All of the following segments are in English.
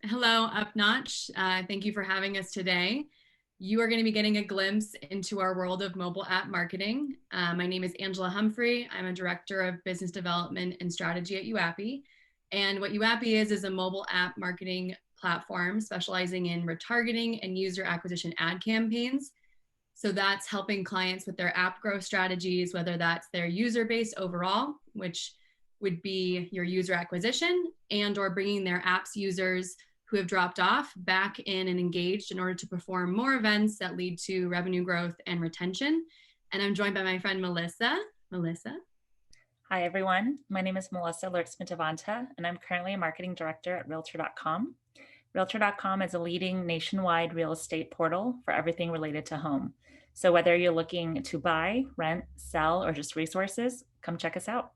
Hello, UpNotch. Thank you for having us today. You are going to be getting a glimpse into our world of mobile app marketing. My name is Angela Humphrey. I'm a director of business development and strategy at YouAppi. And what YouAppi is a mobile app marketing platform specializing in retargeting and user acquisition ad campaigns. So that's helping clients with their app growth strategies, whether that's their user base overall, which would be your user acquisition, and or bringing their app's users who have dropped off back in and engaged in order to perform more events that lead to revenue growth and retention. And I'm joined by my friend Melissa. Melissa. Hi, everyone. My name is Melissa Lertsmitivanta, and I'm currently a marketing director at Realtor.com. Realtor.com is a leading nationwide real estate portal for everything related to home. So whether you're looking to buy, rent, sell, or just resources, come check us out.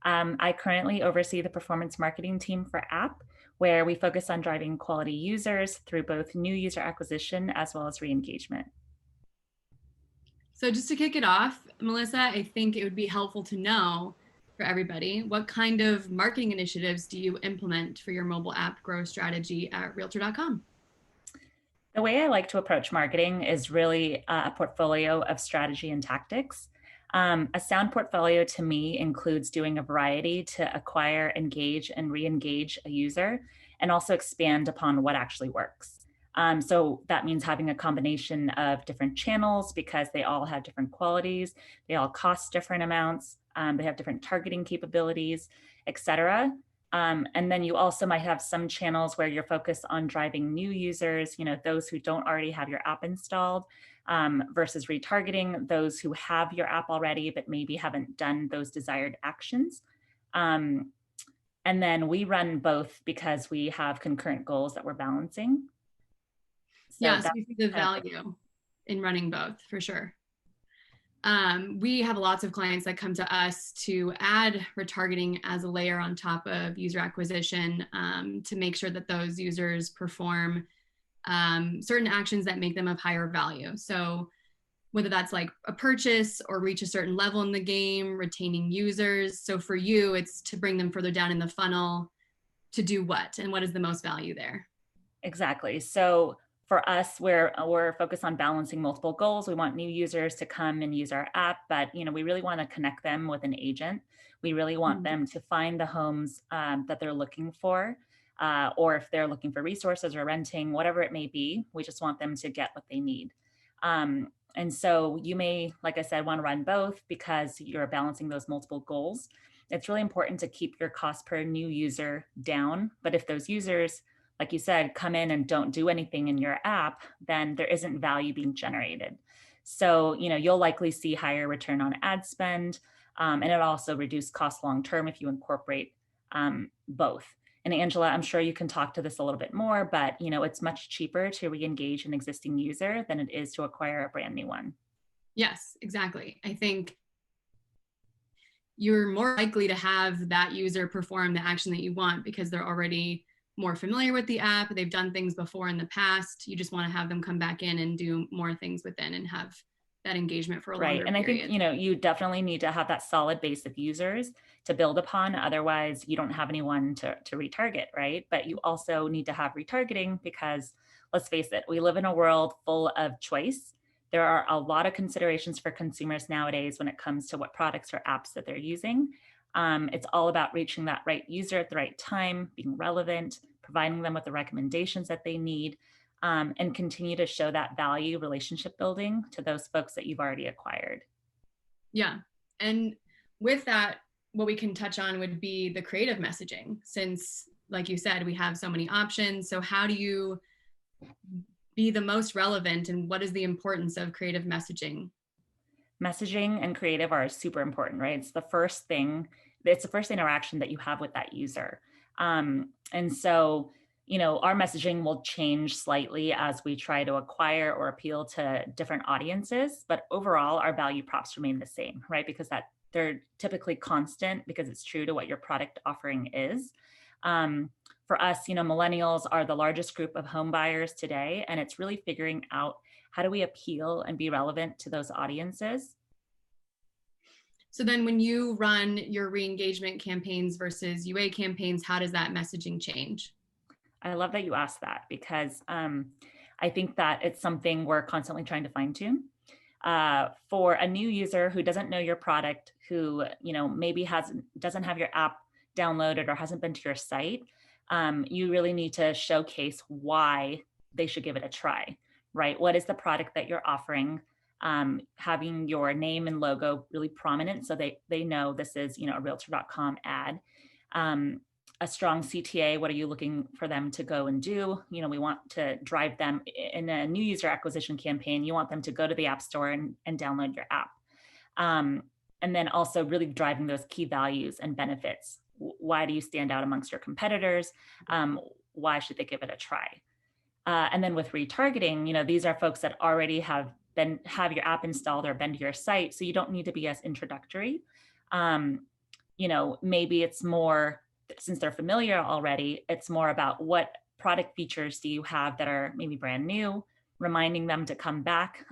I currently oversee the performance marketing team for App, where we focus on driving quality users through both new user acquisition as well as re-engagement. So just to kick it off, Melissa, I think it would be helpful to know for everybody, what kind of marketing initiatives do you implement for your mobile app growth strategy at Realtor.com? The way I like to approach marketing is really a portfolio of strategy and tactics. A sound portfolio to me includes doing a variety to acquire, engage, and re engage a user, and also expand upon what actually works. So that means having a combination of different channels because they all have different qualities, they all cost different amounts, they have different targeting capabilities, etc. And then you also might have some channels where you're focused on driving new users, those who don't already have your app installed, versus retargeting those who have your app already, but maybe haven't done those desired actions. And then we run both because we have concurrent goals that we're balancing. So Yes, that's we see the kind of value in running both for sure. We have lots of clients that come to us to add retargeting as a layer on top of user acquisition to make sure that those users perform certain actions that make them of higher value. So whether that's like a purchase or reach a certain level in the game, retaining users. So for you, it's to bring them further down in the funnel to do what? And what is the most value there? Exactly. So for us, we're focused on balancing multiple goals. We want new users to come and use our app, but we really want to connect them with an agent. We really want Mhm. them to find the homes that they're looking for, or if they're looking for resources or renting, whatever it may be. We just want them to get what they need. And so you may, like I said, want to run both because you're balancing those multiple goals. It's really important to keep your cost per new user down. But if those users, like you said, come in and don't do anything in your app, then there isn't value being generated. So, you'll likely see higher return on ad spend, and it also reduce costs long term if you incorporate both. And Angela, I'm sure you can talk to this a little bit more, but it's much cheaper to re-engage an existing user than it is to acquire a brand new one. Yes, exactly. I think you're more likely to have that user perform the action that you want because they're already more familiar with the app. They've done things before in the past. You just want to have them come back in and do more things within and have that engagement for a Right. longer And I think, period. you definitely need to have that solid base of users to build upon. Otherwise, you don't have anyone to retarget, right? But you also need to have retargeting because let's face it, we live in a world full of choice. There are a lot of considerations for consumers nowadays when it comes to what products or apps that they're using. It's all about reaching that right user at the right time, being relevant, providing them with the recommendations that they need, and continue to show that value relationship building to those folks that you've already acquired. Yeah. And with that, what we can touch on would be the creative messaging, since, like you said, we have so many options. So, how do you be the most relevant and what is the importance of creative messaging? Messaging and creative are super important, right? It's the first interaction that you have with that user. And so, our messaging will change slightly as we try to acquire or appeal to different audiences, but overall, our value props remain the same, right? Because that they're typically constant because it's true to what your product offering is. Um, for us, millennials are the largest group of home buyers today, and it's really figuring out how do we appeal and be relevant to those audiences. So then when you run your re-engagement campaigns versus UA campaigns, how does that messaging change? I love that you asked that because I think that it's something we're constantly trying to fine tune. For a new user who doesn't know your product, who maybe doesn't have your app downloaded or hasn't been to your site, you really need to showcase why they should give it a try. Right? What is the product that you're offering? Having your name and logo really prominent so they know this is a Realtor.com ad. Um, a strong CTA, what are you looking for them to go and do? We want to drive them in a new user acquisition campaign. You want them to go to the App Store and download your app. And then also really driving those key values and benefits. Why do you stand out amongst your competitors? Why should they give it a try? And then with retargeting, these are folks that already have your app installed or been to your site, so you don't need to be as introductory. Maybe it's more, since they're familiar already, it's more about what product features do you have that are maybe brand new, reminding them to come back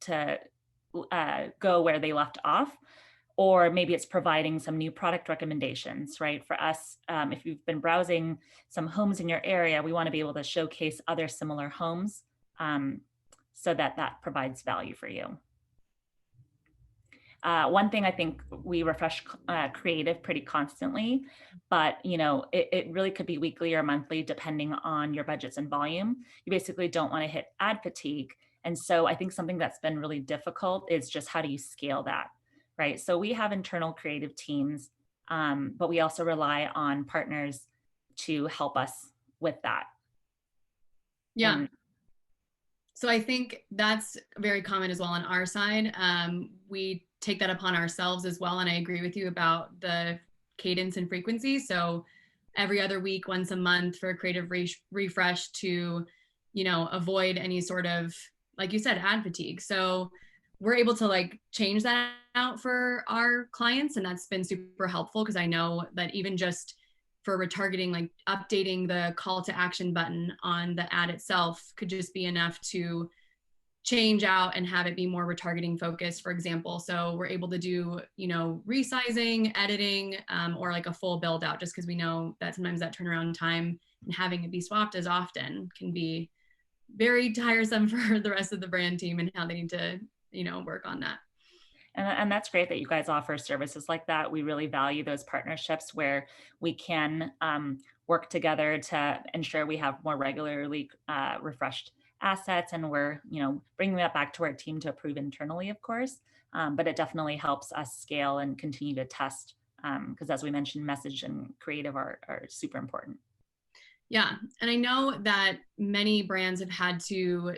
to go where they left off. Or maybe it's providing some new product recommendations, right? For us, if you've been browsing some homes in your area, we want to be able to showcase other similar homes so that provides value for you. One thing, I think we refresh creative pretty constantly, but it really could be weekly or monthly depending on your budgets and volume. You basically don't want to hit ad fatigue. And so I think something that's been really difficult is just how do you scale that, right? So we have internal creative teams, but we also rely on partners to help us with that. Yeah. So I think that's very common as well on our side. We take that upon ourselves as well. And I agree with you about the cadence and frequency. So every other week, once a month for a creative refresh to, avoid any sort of, like you said, ad fatigue. So we're able to change that out for our clients. And that's been super helpful because I know that even just for retargeting, updating the call to action button on the ad itself could just be enough to change out and have it be more retargeting focused, for example. So we're able to do, resizing, editing, or a full build out, just because we know that sometimes that turnaround time and having it be swapped as often can be very tiresome for the rest of the brand team and how they need to, work on that. And that's great that you guys offer services like that. We really value those partnerships where we can work together to ensure we have more regularly refreshed assets, and we're bringing that back to our team to approve internally, of course. But it definitely helps us scale and continue to test because, as we mentioned, message and creative are super important. Yeah, and I know that many brands have had to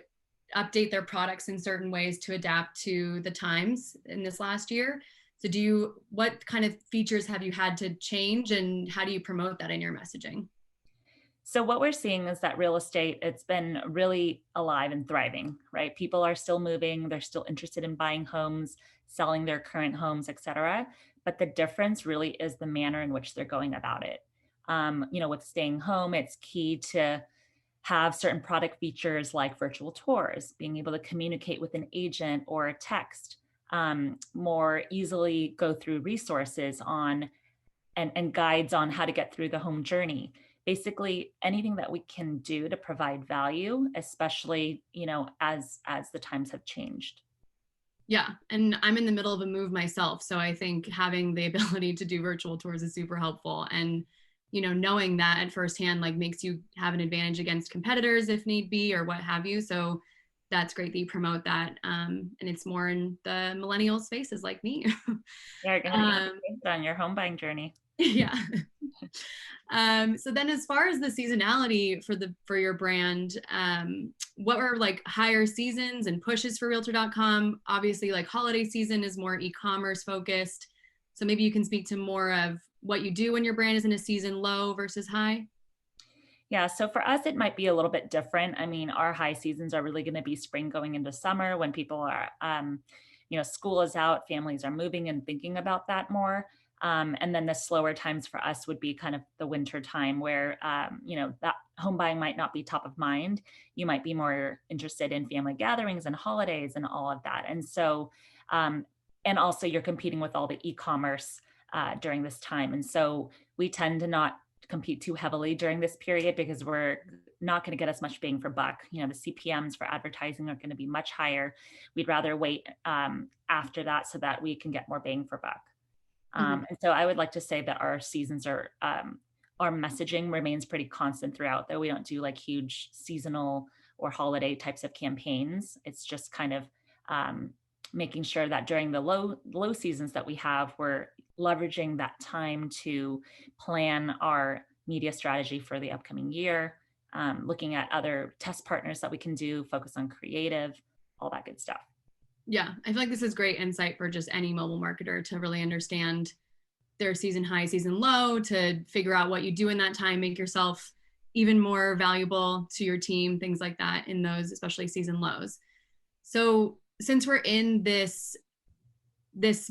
update their products in certain ways to adapt to the times in this last year. So what kind of features have you had to change, and how do you promote that in your messaging? So what we're seeing is that real estate, it's been really alive and thriving, right? People are still moving, they're still interested in buying homes, selling their current homes, et cetera. But the difference really is the manner in which they're going about it. With staying home, it's key to have certain product features like virtual tours, being able to communicate with an agent or a text, more easily go through resources on and guides on how to get through the home journey. Basically, anything that we can do to provide value, especially as the times have changed. Yeah, and I'm in the middle of a move myself, so I think having the ability to do virtual tours is super helpful. And knowing that at firsthand makes you have an advantage against competitors if need be or what have you. So that's great that you promote that, and it's more in the millennial spaces like me. Yeah, you're gonna be on your home buying journey. Yeah. So then as far as the seasonality for your brand, what were higher seasons and pushes for Realtor.com? Obviously holiday season is more e-commerce focused. So maybe you can speak to more of what you do when your brand is in a season low versus high. Yeah, so for us, it might be a little bit different. I mean, our high seasons are really going to be spring going into summer when people are, school is out, families are moving and thinking about that more. And then the slower times for us would be kind of the winter time where, that home buying might not be top of mind. You might be more interested in family gatherings and holidays and all of that. And so, and also you're competing with all the e-commerce during this time. And so we tend to not compete too heavily during this period because we're not going to get as much bang for buck. You know, the CPMs for advertising are going to be much higher. We'd rather wait after that so that we can get more bang for buck. And so I would like to say that our seasons are, our messaging remains pretty constant throughout, though we don't do like huge seasonal or holiday types of campaigns. It's just kind of making sure that during the low seasons that we have, we're leveraging that time to plan our media strategy for the upcoming year, looking at other test partners that we can do, focus on creative, all that good stuff. Yeah, I feel like this is great insight for just any mobile marketer to really understand their season high, season low, to figure out what you do in that time, make yourself even more valuable to your team, things like that in those, especially season lows. So since we're in this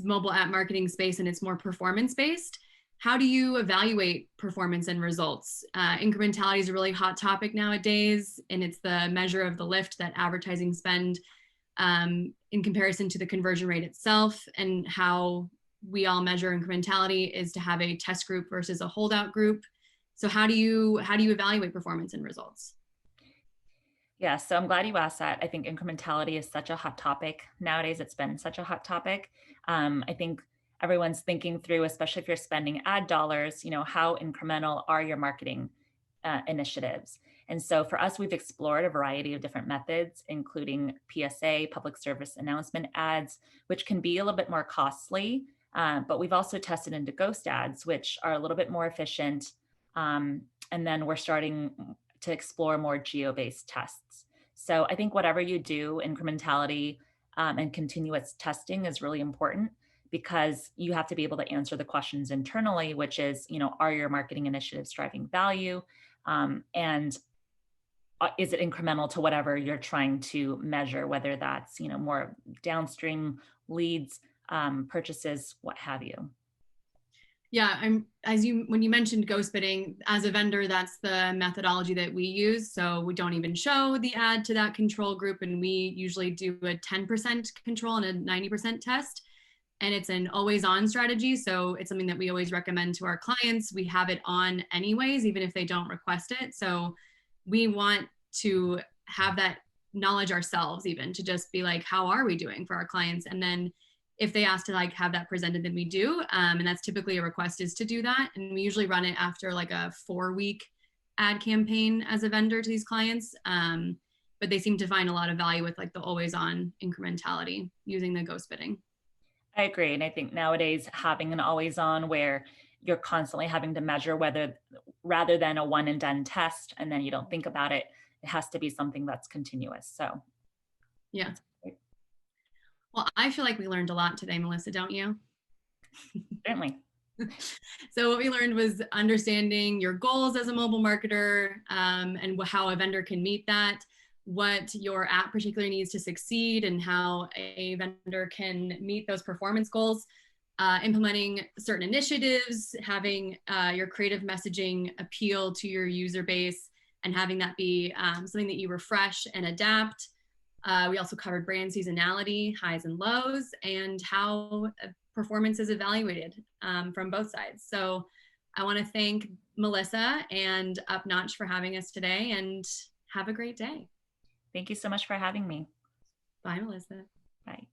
mobile app marketing space and it's more performance based, how do you evaluate performance and results? Incrementality is a really hot topic nowadays, and it's the measure of the lift that advertising spend in comparison to the conversion rate itself. And how we all measure incrementality is to have a test group versus a holdout group. So how do you evaluate performance and results? Yeah, so I'm glad you asked that. I think incrementality is such a hot topic nowadays. It's been such a hot topic. I think everyone's thinking through, especially if you're spending ad dollars, you know, how incremental are your marketing initiatives? And so for us, we've explored a variety of different methods, including PSA, public service announcement ads, which can be a little bit more costly. But we've also tested into ghost ads, which are a little bit more efficient. And then we're starting to explore more geo-based tests. So I think whatever you do, incrementality and continuous testing is really important, because you have to be able to answer the questions internally, which is, you know, are your marketing initiatives driving value? And is it incremental to whatever you're trying to measure, whether that's, you know, more downstream leads, purchases, what have you. Yeah, when you mentioned ghost bidding, as a vendor, that's the methodology that we use. So we don't even show the ad to that control group, and we usually do a 10% control and a 90% test. And it's an always on strategy. So it's something that we always recommend to our clients. We have it on anyways, even if they don't request it. So we want to have that knowledge ourselves, even to just be like, how are we doing for our clients? And then if they ask to like have that presented, then we do. And that's typically a request, is to do that. And we usually run it after like a 4-week ad campaign as a vendor to these clients. But they seem to find a lot of value with like the always on incrementality using the ghost bidding. I agree. And I think nowadays having an always on where you're constantly having to measure whether, rather than a one and done test and then you don't think about it, it has to be something that's continuous. So yeah. Well, I feel like we learned a lot today, Melissa, don't you? Certainly. So what we learned was understanding your goals as a mobile marketer, and how a vendor can meet that, what your app particularly needs to succeed, and how a vendor can meet those performance goals, implementing certain initiatives, having your creative messaging appeal to your user base, and having that be something that you refresh and adapt. We also covered brand seasonality, highs and lows, and how performance is evaluated from both sides. So I want to thank Melissa and UpNotch for having us today, and have a great day. Thank you so much for having me. Bye, Melissa. Bye.